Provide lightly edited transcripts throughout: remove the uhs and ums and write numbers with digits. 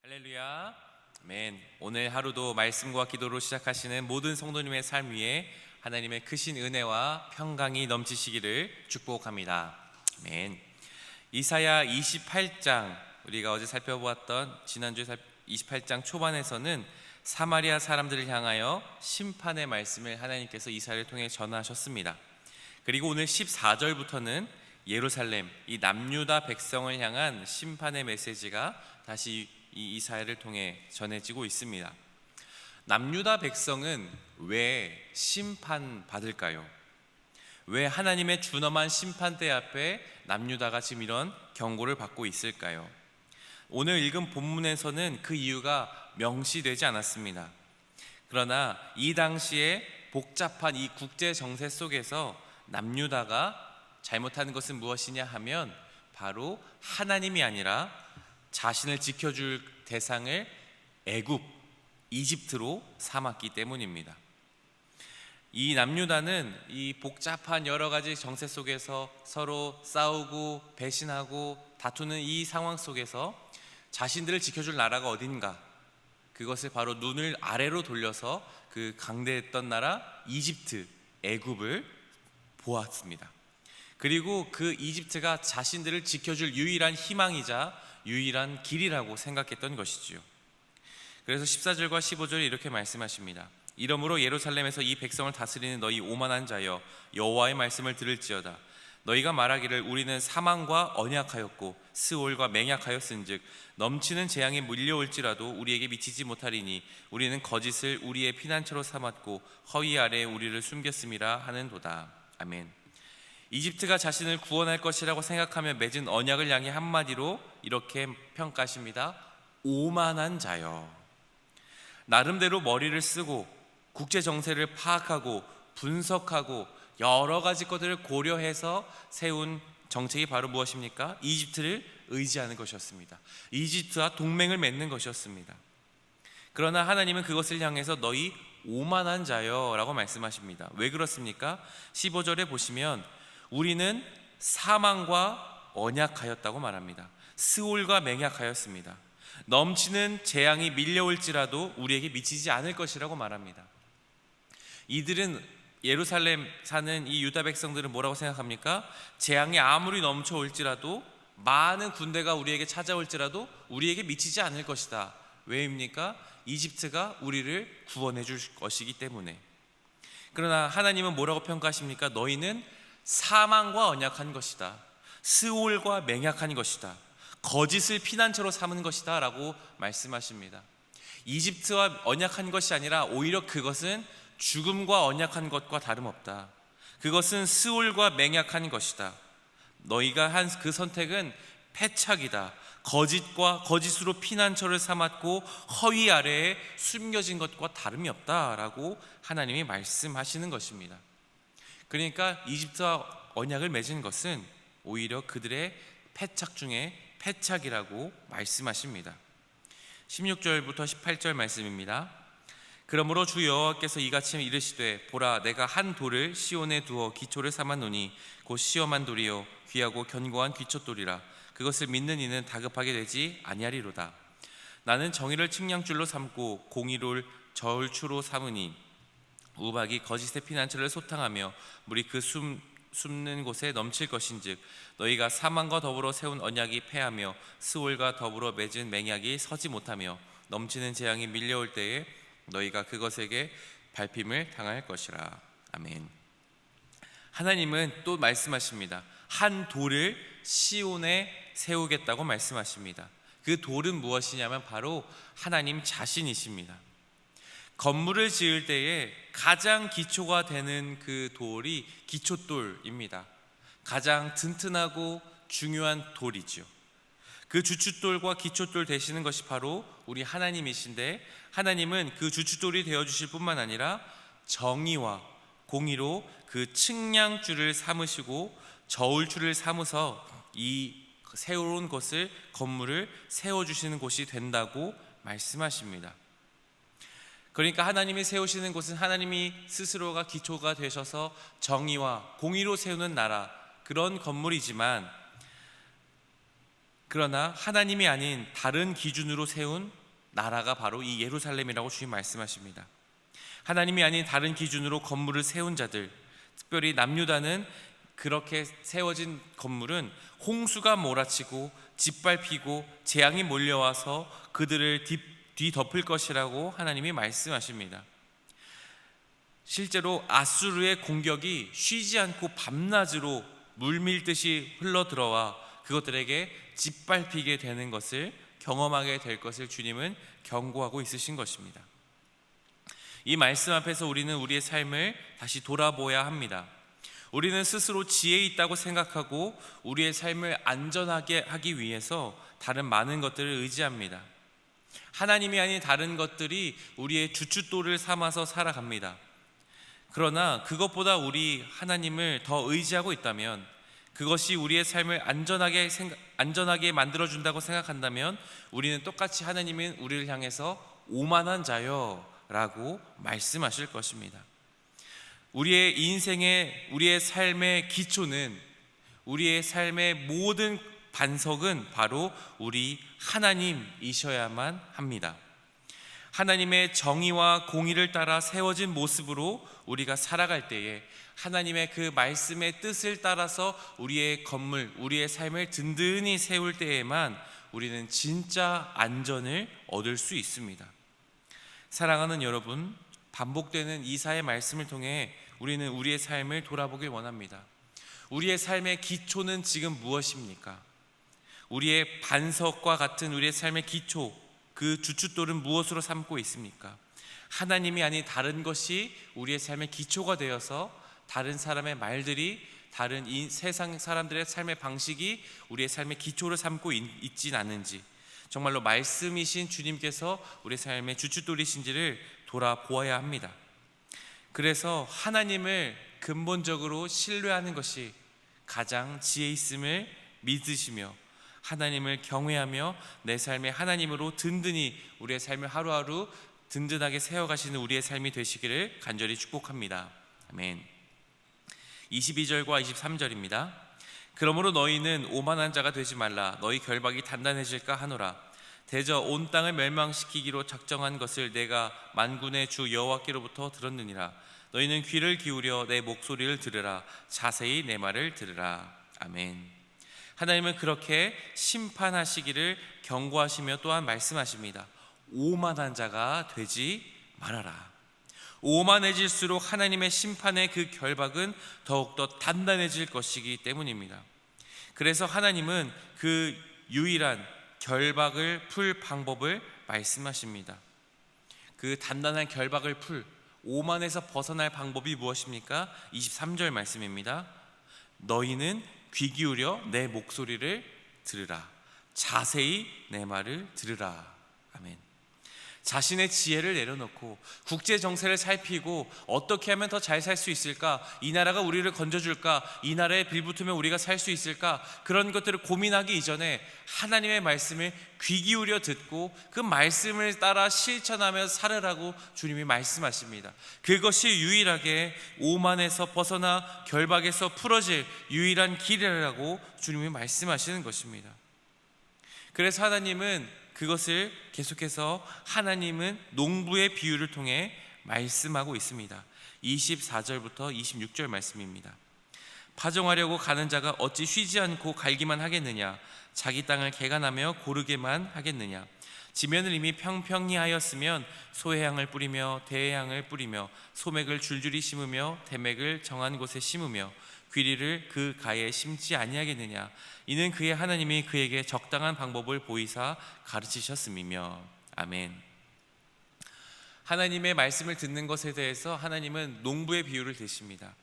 할렐루야. 아멘. 오늘 하루도 말씀과 기도로 시작하시는 모든 성도님의 삶 위에 하나님의 크신 은혜와 평강이 넘치시기를 축복합니다. 아멘. 이사야 28장, 우리가 어제 살펴보았던 지난주에 28장 초반에서는 사마리아 사람들을 향하여 심판의 말씀을 하나님께서 이사야를 통해 전하셨습니다. 그리고 오늘 14절부터는 예루살렘, 이 남유다 백성을 향한 심판의 메시지가 다시 이 이사야를 통해 전해지고 있습니다. 남유다 백성은 왜 심판받을까요? 왜 하나님의 준엄한 심판대 앞에 남유다가 지금 이런 경고를 받고 있을까요? 오늘 읽은 본문에서는 그 이유가 명시되지 않았습니다. 그러나 이 당시에 복잡한 이 국제 정세 속에서 남유다가 잘못하는 것은 무엇이냐 하면 바로 하나님이 아니라 자신을 지켜줄 대상을 애굽, 이집트로 삼았기 때문입니다. 이 남유다는 이 복잡한 여러 가지 정세 속에서 서로 싸우고 배신하고 다투는 이 상황 속에서 자신들을 지켜줄 나라가 어딘가, 그것을 바로 눈을 아래로 돌려서 그 강대했던 나라 이집트, 애굽을 보았습니다. 그리고 그 이집트가 자신들을 지켜줄 유일한 희망이자 유일한 길이라고 생각했던 것이지요. 그래서 14절과 15절에 이렇게 말씀하십니다. 이러므로 예루살렘에서 이 백성을 다스리는 너희 오만한 자여, 여호와의 말씀을 들을지어다. 너희가 말하기를 우리는 사망과 언약하였고 스올과 맹약하였은즉 넘치는 재앙이 밀려올지라도 우리에게 미치지 못하리니 우리는 거짓을 우리의 피난처로 삼았고 허위 아래에 우리를 숨겼음이라 하는도다. 아멘. 이집트가 자신을 구원할 것이라고 생각하며 맺은 언약을 향해 한마디로 이렇게 평가하십니다. 오만한 자여. 나름대로 머리를 쓰고 국제 정세를 파악하고 분석하고 여러 가지 것들을 고려해서 세운 정책이 바로 무엇입니까? 이집트를 의지하는 것이었습니다. 이집트와 동맹을 맺는 것이었습니다. 그러나 하나님은 그것을 향해서 너희 오만한 자여 라고 말씀하십니다. 왜 그렇습니까? 15절에 보시면 우리는 사망과 언약하였다고 말합니다. 스올과 맹약하였습니다. 넘치는 재앙이 밀려올지라도 우리에게 미치지 않을 것이라고 말합니다. 이들은, 예루살렘 사는 이 유다 백성들은 뭐라고 생각합니까? 재앙이 아무리 넘쳐올지라도, 많은 군대가 우리에게 찾아올지라도 우리에게 미치지 않을 것이다. 왜입니까? 이집트가 우리를 구원해 줄 것이기 때문에. 그러나 하나님은 뭐라고 평가하십니까? 너희는 사망과 언약한 것이다. 스올과 맹약한 것이다. 거짓을 피난처로 삼은 것이다 라고 말씀하십니다. 이집트와 언약한 것이 아니라 오히려 그것은 죽음과 언약한 것과 다름없다. 그것은 스올과 맹약한 것이다. 너희가 한 그 선택은 패착이다. 거짓과 거짓으로 피난처를 삼았고 허위 아래에 숨겨진 것과 다름이 없다라고 하나님이 말씀하시는 것입니다. 그러니까 이집트와 언약을 맺은 것은 오히려 그들의 패착 중에 패착이라고 말씀하십니다. 16절부터 18절 말씀입니다. 그러므로 주 여호와께서 이같이 이르시되 보라 내가 한 돌을 시온에 두어 기초를 삼았노니 곧 시험한 돌이요 귀하고 견고한 귀촛돌이라. 그것을 믿는 이는 다급하게 되지 아니하리로다. 나는 정의를 측량줄로 삼고 공의를 저울추로 삼으니 우박이 거짓의 피난처를 소탕하며 물이 그 숨는 곳에 넘칠 것인즉 너희가 사망과 더불어 세운 언약이 패하며 스올과 더불어 맺은 맹약이 서지 못하며 넘치는 재앙이 밀려올 때에 너희가 그것에게 밟힘을 당할 것이라. 아멘. 하나님은 또 말씀하십니다. 한 돌을 시온에 세우겠다고 말씀하십니다. 그 돌은 무엇이냐면 바로 하나님 자신이십니다. 건물을 지을 때에 가장 기초가 되는 그 돌이 기초돌입니다. 가장 튼튼하고 중요한 돌이죠. 그 주춧돌과 기초돌 되시는 것이 바로 우리 하나님이신데, 하나님은 그 주춧돌이 되어주실 뿐만 아니라 정의와 공의로 그 측량줄을 삼으시고 저울줄을 삼으서 이 세워온 것을, 건물을 세워주시는 곳이 된다고 말씀하십니다. 그러니까 하나님이 세우시는 곳은 하나님이 스스로가 기초가 되셔서 정의와 공의로 세우는 나라, 그런 건물이지만 그러나 하나님이 아닌 다른 기준으로 세운 나라가 바로 이 예루살렘이라고 주님 말씀하십니다. 하나님이 아닌 다른 기준으로 건물을 세운 자들, 특별히 남유다는 그렇게 세워진 건물은 홍수가 몰아치고 짓밟히고 재앙이 몰려와서 그들을 뒤덮을 것이라고 하나님이 말씀하십니다. 실제로 아수르의 공격이 쉬지 않고 밤낮으로 물밀듯이 흘러들어와 그것들에게 짓밟히게 되는 것을 경험하게 될 것을 주님은 경고하고 있으신 것입니다. 이 말씀 앞에서 우리는 우리의 삶을 다시 돌아보아야 합니다. 우리는 스스로 지혜 있다고 생각하고 우리의 삶을 안전하게 하기 위해서 다른 많은 것들을 의지합니다. 하나님이 아닌 다른 것들이 우리의 주춧돌을 삼아서 살아갑니다. 그러나 그것보다 우리 하나님을 더 의지하고 있다면, 그것이 우리의 삶을 안전하게 만들어준다고 생각한다면 우리는 똑같이 하나님은 우리를 향해서 오만한 자여 라고 말씀하실 것입니다. 우리의 인생의, 우리의 삶의 기초는, 우리의 삶의 모든 반석은 바로 우리 하나님이셔야만 합니다. 하나님의 정의와 공의를 따라 세워진 모습으로 우리가 살아갈 때에 하나님의 그 말씀의 뜻을 따라서 우리의 건물, 우리의 삶을 든든히 세울 때에만 우리는 진짜 안전을 얻을 수 있습니다. 사랑하는 여러분, 반복되는 이사의 말씀을 통해 우리는 우리의 삶을 돌아보길 원합니다. 우리의 삶의 기초는 지금 무엇입니까? 우리의 반석과 같은 우리의 삶의 기초, 그 주춧돌은 무엇으로 삼고 있습니까? 하나님이 아닌 다른 것이 우리의 삶의 기초가 되어서 다른 사람의 말들이, 다른 세상 사람들의 삶의 방식이 우리의 삶의 기초를 삼고 있진 않은지, 정말로 말씀이신 주님께서 우리의 삶의 주춧돌이신지를 돌아보아야 합니다. 그래서 하나님을 근본적으로 신뢰하는 것이 가장 지혜 있음을 믿으시며 하나님을 경외하며 내 삶의 하나님으로 든든히 우리의 삶을 하루하루 든든하게 세워가시는 우리의 삶이 되시기를 간절히 축복합니다. 아멘. 22절과 23절입니다. 그러므로 너희는 오만한 자가 되지 말라. 너희 결박이 단단해질까 하노라. 대저 온 땅을 멸망시키기로 작정한 것을 내가 만군의 주 여호와께로부터 들었느니라. 너희는 귀를 기울여 내 목소리를 들으라. 자세히 내 말을 들으라. 아멘. 하나님은 그렇게 심판하시기를 경고하시며 또한 말씀하십니다. 오만한 자가 되지 말아라. 오만해질수록 하나님의 심판의 그 결박은 더욱더 단단해질 것이기 때문입니다. 그래서 하나님은 그 유일한 결박을 풀 방법을 말씀하십니다. 그 단단한 결박을 풀, 오만에서 벗어날 방법이 무엇입니까? 23절 말씀입니다. 너희는 귀 기울여 내 목소리를 들으라. 자세히 내 말을 들으라. 아멘. 자신의 지혜를 내려놓고 국제 정세를 살피고 어떻게 하면 더 잘 살 수 있을까? 이 나라가 우리를 건져줄까? 이 나라에 빌붙으면 우리가 살 수 있을까? 그런 것들을 고민하기 이전에 하나님의 말씀을 귀 기울여 듣고 그 말씀을 따라 실천하며 살으라고 주님이 말씀하십니다. 그것이 유일하게 오만에서 벗어나 결박에서 풀어질 유일한 길이라고 주님이 말씀하시는 것입니다. 그래서 하나님은 그것을 계속해서 하나님은 농부의 비유를 통해 말씀하고 있습니다. 24절부터 26절 말씀입니다. 파종하려고 가는 자가 어찌 쉬지 않고 갈기만 하겠느냐? 자기 땅을 개간하며 고르게만 하겠느냐? 지면을 이미 평평히 하였으면 소해향을 뿌리며 대해향을 뿌리며 소맥을 줄줄이 심으며 대맥을 정한 곳에 심으며 귀리를 그 가에 심지 아니하겠느냐? 이는 그의 하나님이 그에게 적당한 방법을 보이사 가르치셨음이며. 아멘. 하나님의 말씀을 듣는 것에 대해서 하나님은 농부의 비유를 드십니다.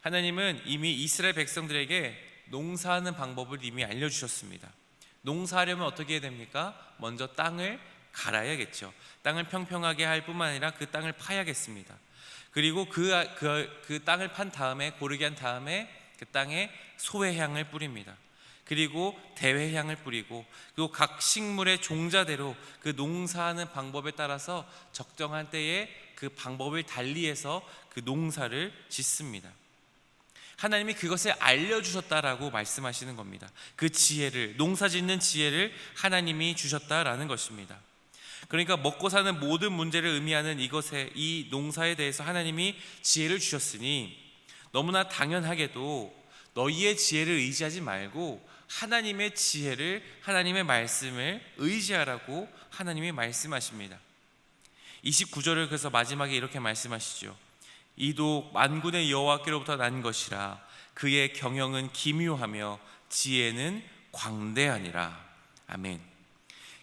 하나님은 이미 이스라엘 백성들에게 농사하는 방법을 이미 알려주셨습니다. 농사하려면 어떻게 해야 됩니까? 먼저 땅을 갈아야겠죠. 땅을 평평하게 할 뿐만 아니라 그 땅을 파야겠습니다. 그리고 그 땅을 판 다음에, 고르게 한 다음에 그 땅에 소회향을 뿌립니다. 그리고 대회향을 뿌리고, 그리고 각 식물의 종자대로 그 농사하는 방법에 따라서 적정한 때에 그 방법을 달리해서 그 농사를 짓습니다. 하나님이 그것을 알려주셨다라고 말씀하시는 겁니다. 그 지혜를, 농사짓는 지혜를 하나님이 주셨다라는 것입니다. 그러니까 먹고 사는 모든 문제를 의미하는 이 농사에 대해서 하나님이 지혜를 주셨으니 너무나 당연하게도 너희의 지혜를 의지하지 말고 하나님의 지혜를, 하나님의 말씀을 의지하라고 하나님이 말씀하십니다. 29절을 그래서 마지막에 이렇게 말씀하시죠. 이도 만군의 여호와께로부터 난 것이라. 그의 경영은 기묘하며 지혜는 광대하니라. 아멘.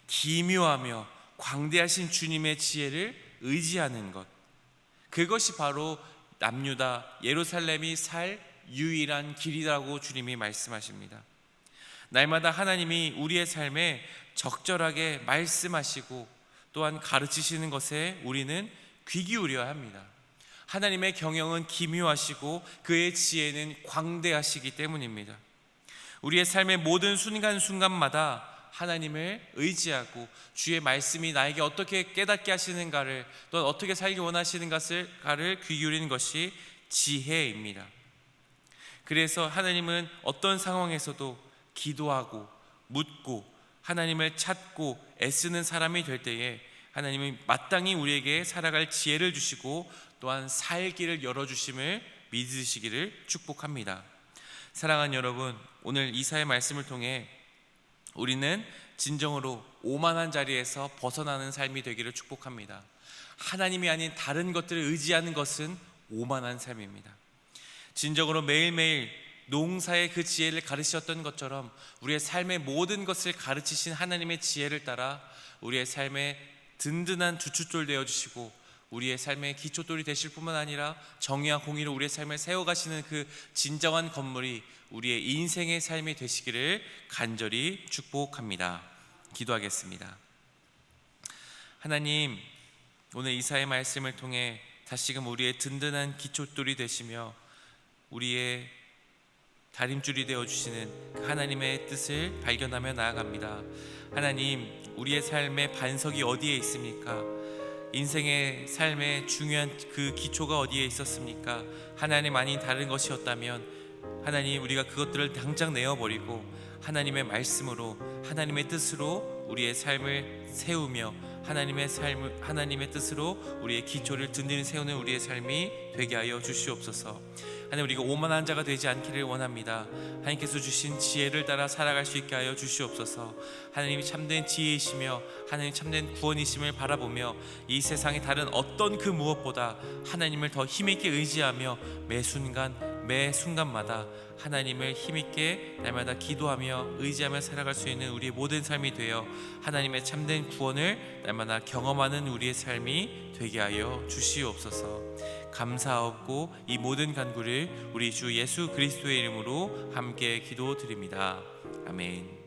기묘하며 광대하신 주님의 지혜를 의지하는 것, 그것이 바로 남유다 예루살렘이 살 유일한 길이라고 주님이 말씀하십니다. 날마다 하나님이 우리의 삶에 적절하게 말씀하시고 또한 가르치시는 것에 우리는 귀 기울여야 합니다. 하나님의 경영은 기묘하시고 그의 지혜는 광대하시기 때문입니다. 우리의 삶의 모든 순간순간마다 하나님을 의지하고 주의 말씀이 나에게 어떻게 깨닫게 하시는가를, 또 어떻게 살기 원하시는 것을 귀 기울이는 것이 지혜입니다. 그래서 하나님은 어떤 상황에서도 기도하고 묻고 하나님을 찾고 애쓰는 사람이 될 때에 하나님은 마땅히 우리에게 살아갈 지혜를 주시고 또한 살 길을 열어주심을 믿으시기를 축복합니다. 사랑하는 여러분, 오늘 이사의 말씀을 통해 우리는 진정으로 오만한 자리에서 벗어나는 삶이 되기를 축복합니다. 하나님이 아닌 다른 것들을 의지하는 것은 오만한 삶입니다. 진정으로 매일매일 농사의 그 지혜를 가르치셨던 것처럼 우리의 삶의 모든 것을 가르치신 하나님의 지혜를 따라 우리의 삶에 든든한 주춧돌 되어주시고 우리의 삶의 기초돌이 되실 뿐만 아니라 정의와 공의로 우리의 삶을 세워가시는 그 진정한 건물이 우리의 인생의 삶이 되시기를 간절히 축복합니다. 기도하겠습니다. 하나님, 오늘 이사의 말씀을 통해 다시금 우리의 든든한 기초돌이 되시며 우리의 다림줄이 되어주시는 그 하나님의 뜻을 발견하며 나아갑니다. 하나님, 우리의 삶의 반석이 어디에 있습니까? 인생의 삶의 중요한 그 기초가 어디에 있었습니까? 하나님 아닌 다른 것이었다면 하나님, 우리가 그것들을 당장 내어버리고 하나님의 말씀으로, 하나님의 뜻으로 우리의 삶을 세우며 하나님의 뜻으로 우리의 기초를 든든히 세우는 우리의 삶이 되게 하여 주시옵소서. 하나님, 우리가 오만한 자가 되지 않기를 원합니다. 하나님께서 주신 지혜를 따라 살아갈 수 있게 하여 주시옵소서. 하나님이 참된 지혜이시며 하나님 참된 구원이심을 바라보며 이 세상의 다른 어떤 그 무엇보다 하나님을 더 힘있게 의지하며 매 순간마다 하나님을 힘있게 날마다 기도하며 의지하며 살아갈 수 있는 우리의 모든 삶이 되어 하나님의 참된 구원을 날마다 경험하는 우리의 삶이 되게 하여 주시옵소서. 감사하옵고 이 모든 간구를 우리 주 예수 그리스도의 이름으로 함께 기도드립니다. 아멘.